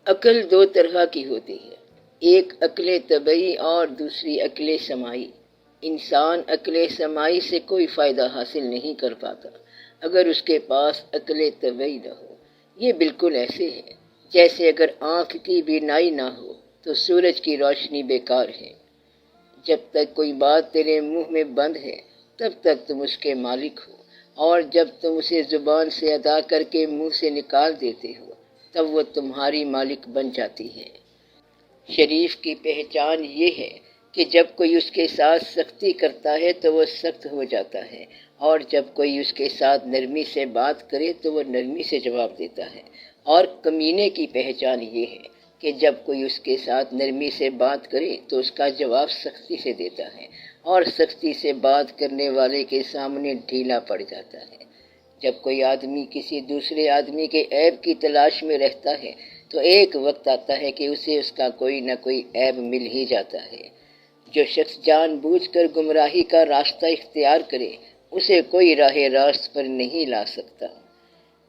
عقل دو طرح کی ہوتی ہے، ایک عقل طبعی اور دوسری عقل سماعی۔ انسان عقل سماعی سے کوئی فائدہ حاصل نہیں کر پاتا اگر اس کے پاس عقل طبعی نہ ہو۔ یہ بالکل ایسے ہے جیسے اگر آنکھ کی بینائی نہ ہو تو سورج کی روشنی بیکار ہے۔ جب تک کوئی بات تیرے منہ میں بند ہے تب تک تم اس کے مالک ہو، اور جب تم اسے زبان سے ادا کر کے منہ سے نکال دیتے ہو تب وہ تمہاری مالک بن جاتی ہے۔ شریف کی پہچان یہ ہے کہ جب کوئی اس کے ساتھ سختی کرتا ہے تو وہ سخت ہو جاتا ہے، اور جب کوئی اس کے ساتھ نرمی سے بات کرے تو وہ نرمی سے جواب دیتا ہے۔ اور کمینے کی پہچان یہ ہے کہ جب کوئی اس کے ساتھ نرمی سے بات کرے تو اس کا جواب سختی سے دیتا ہے، اور سختی سے بات کرنے والے کے سامنے ڈھیلا پڑ جاتا ہے۔ جب کوئی آدمی کسی دوسرے آدمی کے عیب کی تلاش میں رہتا ہے تو ایک وقت آتا ہے کہ اسے اس کا کوئی نہ کوئی عیب مل ہی جاتا ہے۔ جو شخص جان بوجھ کر گمراہی کا راستہ اختیار کرے اسے کوئی راہ راست پر نہیں لا سکتا۔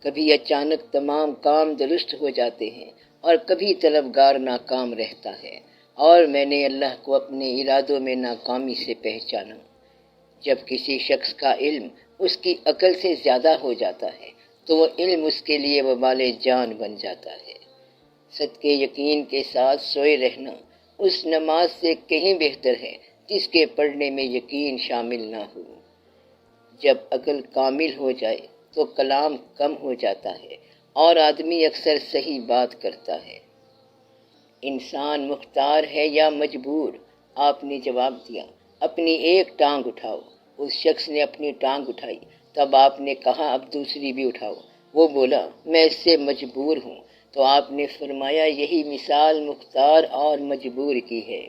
کبھی اچانک تمام کام درست ہو جاتے ہیں اور کبھی طلبگار ناکام رہتا ہے، اور میں نے اللہ کو اپنے ارادوں میں ناکامی سے پہچانا۔ جب کسی شخص کا علم اس کی عقل سے زیادہ ہو جاتا ہے تو وہ علم اس کے لیے وبال جان بن جاتا ہے۔ صدقے یقین کے ساتھ سوئے رہنا اس نماز سے کہیں بہتر ہے جس کے پڑھنے میں یقین شامل نہ ہو۔ جب عقل کامل ہو جائے تو کلام کم ہو جاتا ہے اور آدمی اکثر صحیح بات کرتا ہے۔ انسان مختار ہے یا مجبور؟ آپ نے جواب دیا، اپنی ایک ٹانگ اٹھاؤ۔ اس شخص نے اپنی ٹانگ اٹھائی، تب آپ نے کہا اب دوسری بھی اٹھاؤ۔ وہ بولا میں اس سے مجبور ہوں، تو آپ نے فرمایا یہی مثال مختار اور مجبور کی ہے۔